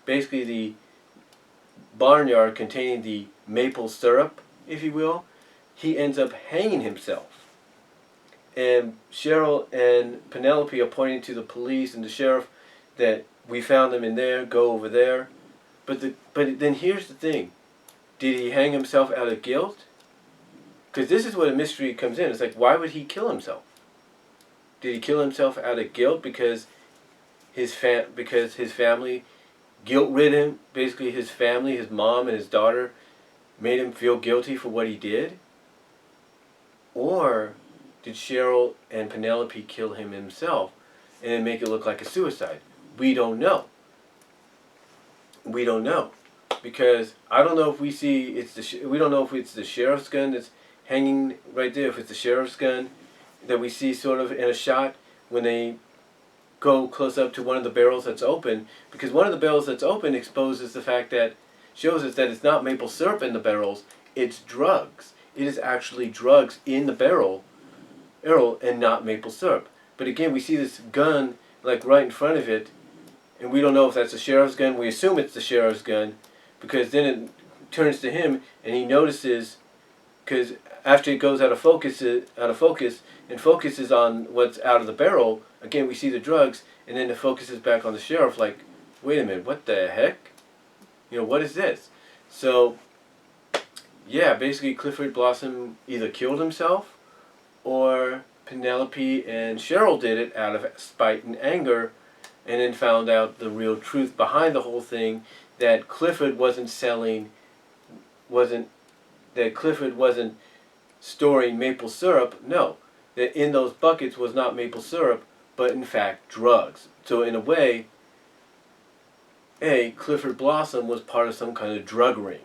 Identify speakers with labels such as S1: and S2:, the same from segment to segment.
S1: basically the barnyard containing the maple syrup, if you will, he ends up hanging himself. And Cheryl and Penelope are pointing to the police and the sheriff that we found him in there, go over there. But then here's the thing. Did he hang himself out of guilt? Because this is where the mystery comes in. It's like, why would he kill himself? Did he kill himself out of guilt because his family guilt-rid him? Basically, his family, his mom and his daughter, made him feel guilty for what he did? Or did Cheryl and Penelope kill him himself and then make it look like a suicide? We don't know. We don't know. Because I don't know if we see we don't know if it's the sheriff's gun that's hanging right there, if it's the sheriff's gun that we see sort of in a shot when they go close up to one of the barrels that's open, because one of the barrels that's open exposes the fact that, shows us that it's not maple syrup in the barrels, it's drugs. It is actually drugs in the barrel and not maple syrup. But again, we see this gun like right in front of it, and we don't know if that's the sheriff's gun. We assume it's the sheriff's gun, because then it turns to him and he notices, because after it goes out of focus and focuses on what's out of the barrel, again we see the drugs, and then it focuses back on the sheriff like, wait a minute, what the heck? You know, what is this? So, yeah, basically Clifford Blossom either killed himself or Penelope and Cheryl did it out of spite and anger, and then found out the real truth behind the whole thing, that Clifford wasn't storing maple syrup. No, that in those buckets was not maple syrup, but in fact drugs. So in a way, Clifford Blossom was part of some kind of drug ring,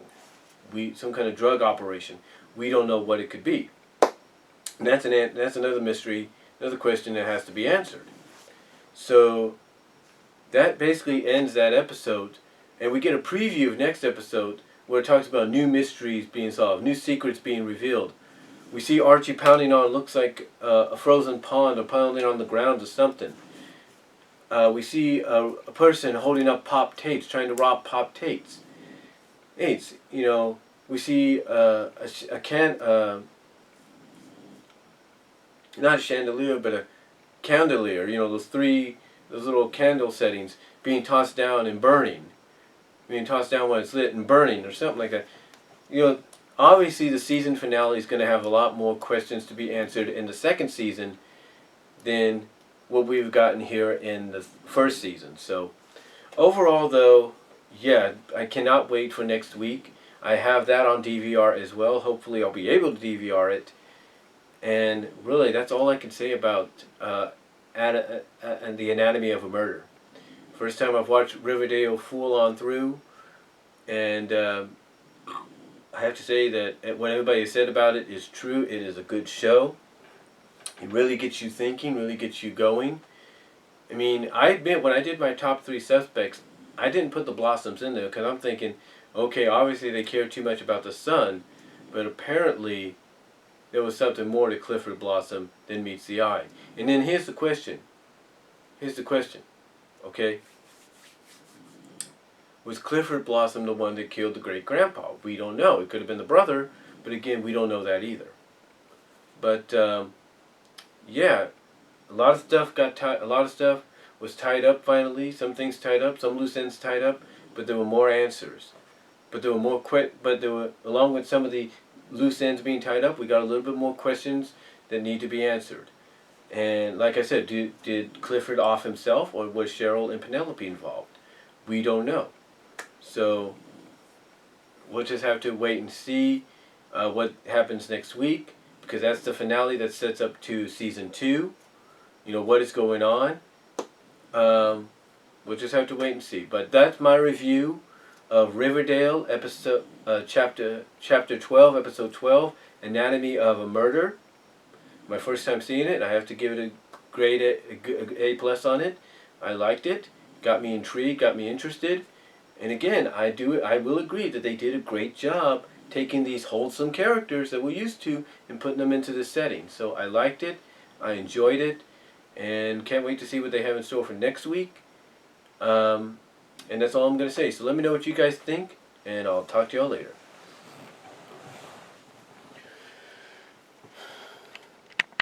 S1: some kind of drug operation. We don't know what it could be. And that's another mystery, another question that has to be answered. So that basically ends that episode, and we get a preview of next episode where it talks about new mysteries being solved, new secrets being revealed. We see Archie pounding on, looks like a frozen pond, or pounding on the ground or something. We see a person holding up Pop Tates, trying to rob Pop Tates. You know, we see not a chandelier, but a candelier. You know, those little candle settings being tossed down and burning. Being tossed down when it's lit and burning, or something like that. You know, obviously the season finale is going to have a lot more questions to be answered in the second season than what we've gotten here in the first season. So, overall though, yeah, I cannot wait for next week. I have that on DVR as well. Hopefully I'll be able to DVR it. And really, that's all I can say about The Anatomy of a Murder. First time I've watched Riverdale full on through, and I have to say that what everybody has said about it is true. It is a good show. It really gets you thinking, really gets you going. I mean, I admit when I did my top 3 suspects, I didn't put the Blossoms in there because I'm thinking, okay, obviously they care too much about the son, but apparently there was something more to Clifford Blossom than meets the eye. And then here's the question. Okay? Was Clifford Blossom the one that killed the great-grandpa? We don't know. It could have been the brother, but again, we don't know that either. But, yeah, a lot of stuff was tied up finally. Some things tied up, some loose ends tied up, but there were more answers. Along with some of the loose ends being tied up, we got a little bit more questions that need to be answered. And like I said, did Clifford off himself, or was Cheryl and Penelope involved? We don't know. So we'll just have to wait and see what happens next week, because that's the finale that sets up to season 2. You know, what is going on. We'll just have to wait and see. But that's my review of Riverdale, chapter 12, episode 12, Anatomy of a Murder. My first time seeing it, I have to give it a grade A+ on it. I liked it, got me intrigued, got me interested, and again, I will agree that they did a great job taking these wholesome characters that we're used to and putting them into this setting. So I liked it, I enjoyed it, and can't wait to see what they have in store for next week. And that's all I'm going to say. So let me know what you guys think, and I'll talk to y'all later.